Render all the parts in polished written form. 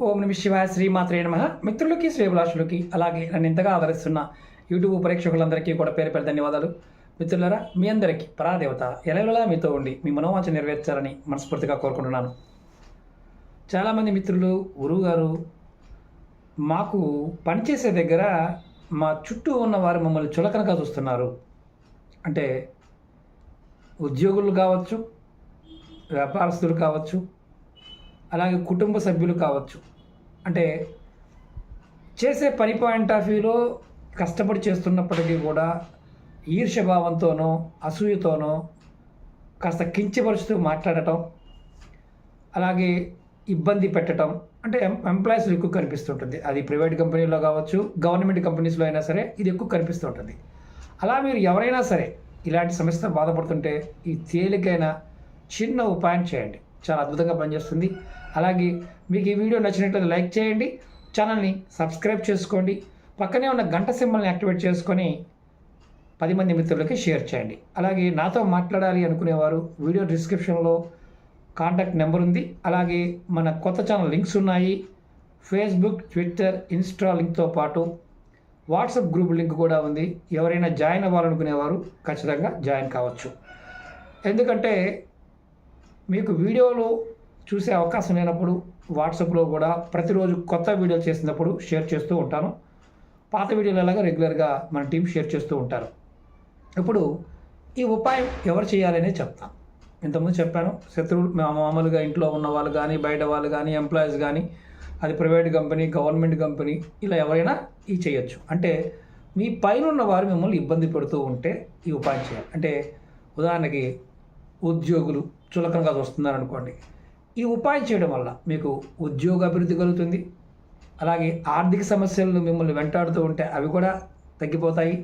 ఓం నమ శివాయ శ్రీమాత్రే నమః. మిత్రులకి శ్రేభిలాషులకి అలాగే నన్ను ఇంతగా ఆదరిస్తున్న యూట్యూబ్ ప్రేక్షకులందరికీ కూడా పేరు పేరు ధన్యవాదాలు. మిత్రులారా, మీ అందరికీ పరాదేవత ఎలవెలా మీతో ఉండి మీ మనోవాంఛ నెరవేర్చాలని మనస్ఫూర్తిగా కోరుకుంటున్నాను. చాలామంది మిత్రులు, గురువు గారు, మాకు పనిచేసే దగ్గర మా చుట్టూ ఉన్న వారు మమ్మల్ని చులకనగా చూస్తున్నారు. అంటే ఉద్యోగులు కావచ్చు, వ్యాపారస్తులు కావచ్చు, అలాగే కుటుంబ సభ్యులు కావచ్చు. అంటే చేసే పని పాయింట్ ఆఫ్ వ్యూలో కష్టపడి చేస్తున్నప్పటికీ కూడా ఈర్ష్యభావంతోనో అసూయతోనో కాస్త కించపరుస్తూ మాట్లాడటం, అలాగే ఇబ్బంది పెట్టడం అంటే ఎంప్లాయీస్లో ఎక్కువ కనిపిస్తుంటుంది. అది ప్రైవేట్ కంపెనీలో కావచ్చు, గవర్నమెంట్ కంపెనీస్లో అయినా సరే ఇది ఎక్కువ కనిపిస్తుంటుంది. అలా మీరు ఎవరైనా సరే ఇలాంటి సమస్యతో బాధపడుతుంటే ఈ తేలికైన చిన్న ఉపాయం చేయండి, చాలా అద్భుతంగా పనిచేస్తుంది. అలాగే మీకు ఈ వీడియో నచ్చినట్లయితే లైక్ చేయండి, ఛానల్ని సబ్స్క్రైబ్ చేసుకోండి, పక్కనే ఉన్న గంట సింబల్ని యాక్టివేట్ చేసుకొని 10 మంది మిత్రులకి షేర్ చేయండి. అలాగే నాతో మాట్లాడాలి అనుకునేవారు వీడియో డిస్క్రిప్షన్లో కాంటాక్ట్ నెంబర్ ఉంది. అలాగే మన కొత్త ఛానల్ లింక్స్ ఉన్నాయి. ఫేస్బుక్, ట్విట్టర్, ఇన్స్టా లింక్తో పాటు వాట్సాప్ గ్రూప్ లింక్ కూడా ఉంది. ఎవరైనా జాయిన్ అవ్వాలనుకునేవారు ఖచ్చితంగా జాయిన్ కావచ్చు. ఎందుకంటే మీకు వీడియోలు చూసే అవకాశం లేనప్పుడు వాట్సాప్లో కూడా ప్రతిరోజు కొత్త వీడియోలు చేసినప్పుడు షేర్ చేస్తూ ఉంటాను. పాత వీడియోలు ఎలాగా రెగ్యులర్గా మన టీం షేర్ చేస్తూ ఉంటారు. ఇప్పుడు ఈ ఉపాయం ఎవరు చేయాలనే చెప్తాను. ఇంతకుముందు చెప్పాను, శత్రువులు మామూలుగా ఇంట్లో ఉన్న వాళ్ళు కానీ, బయట వాళ్ళు కానీ, ఎంప్లాయీస్ కానీ, అది ప్రైవేట్ కంపెనీ, గవర్నమెంట్ కంపెనీ, ఇలా ఎవరైనా ఈ చేయొచ్చు. అంటే మీ పైన ఉన్న వారు మిమ్మల్ని ఇబ్బంది పెడుతూ ఉంటే ఈ ఉపాయం చేయాలి. అంటే ఉదాహరణకి ఉద్యోగులు చులకనగా వస్తున్నారు అనుకోండి, ఈ ఉపాయం చేయడం వల్ల మీకు ఉద్యోగ అభివృద్ధి కలుగుతుంది. అలాగే ఆర్థిక సమస్యలు మిమ్మల్ని వెంటాడుతూ ఉంటే అవి కూడా తగ్గిపోతాయి.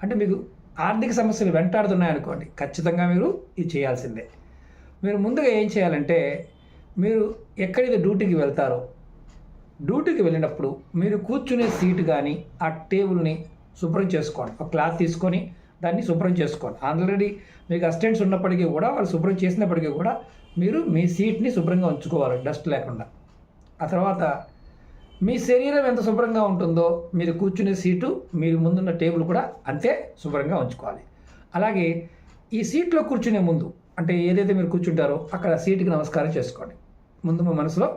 అంటే మీకు ఆర్థిక సమస్యలు వెంటాడుతున్నాయి అనుకోండి, ఖచ్చితంగా మీరు ఇది చేయాల్సిందే. మీరు ముందుగా ఏం చేయాలంటే, మీరు ఎక్కడైతే డ్యూటీకి వెళ్తారో డ్యూటీకి వెళ్ళినప్పుడు మీరు కూర్చునే సీటు కానీ ఆ టేబుల్ని శుభ్రం చేసుకోండి. ఒక క్లాత్ తీసుకొని దాన్ని శుభ్రం చేసుకోండి. ఆల్రెడీ మీకు అసిస్టెంట్స్ ఉన్నప్పటికీ కూడా వాళ్ళు శుభ్రం చేసినప్పటికీ కూడా మీరు మీ సీట్ని శుభ్రంగా ఉంచుకోవాలి, డస్ట్ లేకుండా. ఆ తర్వాత మీ శరీరం ఎంత శుభ్రంగా ఉంటుందో మీరు కూర్చునే సీటు, మీరు ముందున్న టేబుల్ కూడా అంతే శుభ్రంగా ఉంచుకోవాలి. అలాగే ఈ సీట్లో కూర్చునే ముందు, అంటే ఏదైతే మీరు కూర్చుంటారో అక్కడ సీటుకి నమస్కారం చేసుకోండి. ముందు మీ మనసులో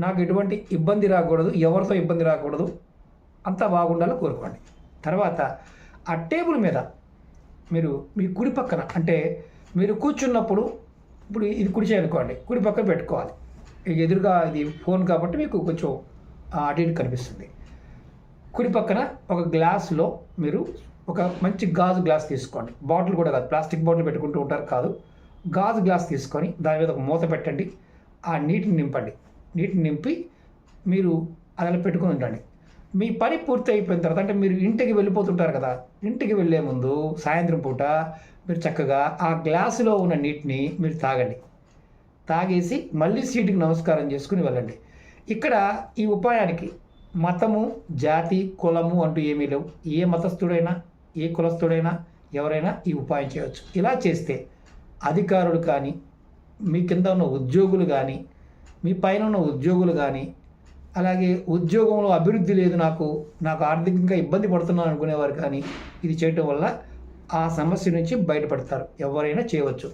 నాకు ఎటువంటి ఇబ్బంది రాకూడదు, ఎవరితో ఇబ్బంది రాకూడదు, అంతా బాగుండాలో కోరుకోండి. తర్వాత ఆ టేబుల్ మీద మీరు మీ కుడి పక్కన, అంటే మీరు కూర్చున్నప్పుడు ఇప్పుడు ఇది కుడి చేయనుకోండి, కుడి పక్కన పెట్టుకోవాలి. ఎదురుగా ఇది ఫోన్ కాబట్టి మీకు కొంచెం అటు ఇటు కనిపిస్తుంది. కుడి పక్కన ఒక గ్లాసులో మీరు ఒక మంచి గాజు గ్లాస్ తీసుకోండి. బాటిల్ కూడా కాదు, ప్లాస్టిక్ బాటిల్ పెట్టుకుంటూ ఉంటారు కాదు, గాజు గ్లాస్ తీసుకొని దాని మీద ఒక మూత పెట్టండి. ఆ నీటిని నింపండి. నీటిని నింపి మీరు అలా పెట్టుకొని ఉండండి. మీ పని పూర్తి అయిపోయిన తర్వాత, అంటే మీరు ఇంటికి వెళ్ళిపోతుంటారు కదా, ఇంటికి వెళ్ళే ముందు సాయంత్రం పూట మీరు చక్కగా ఆ గ్లాసులో ఉన్న నీటిని మీరు తాగండి. తాగేసి మళ్ళీ సీటుకి నమస్కారం చేసుకుని వెళ్ళండి. ఇక్కడ ఈ ఉపాయానికి మతము, జాతి, కులము అంటూ ఏమీ లేవు. ఏ మతస్థుడైనా, ఏ కులస్థుడైనా, ఎవరైనా ఈ ఉపాయం చేయవచ్చు. ఇలా చేస్తే అధికారులు కానీ, మీ కింద ఉన్న ఉద్యోగులు కానీ, మీ పైన ఉన్న ఉద్యోగులు కానీ, అలాగే ఉద్యోగంలో అభివృద్ధి లేదు, నాకు ఆర్థికంగా ఇబ్బంది పడుతున్నాను అనుకునేవారు కానీ ఇది చేయటం వల్ల ఆ సమస్య నుంచి బయటపడతారు. ఎవరైనా చేయవచ్చు.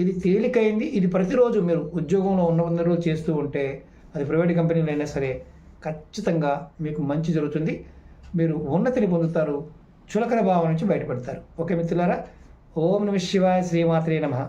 ఇది తేలికైంది. ఇది ప్రతిరోజు మీరు ఉద్యోగంలో ఉన్నందరూ చేస్తూ ఉంటే, అది ప్రైవేట్ కంపెనీలు అయినా సరే, ఖచ్చితంగా మీకు మంచి జరుగుతుంది. మీరు ఉన్నతిని పొందుతారు, చులకన భావం నుంచి బయటపడతారు. ఓకే మిత్రులారా, ఓం నమః శివాయ శ్రీమాత్రే నమః.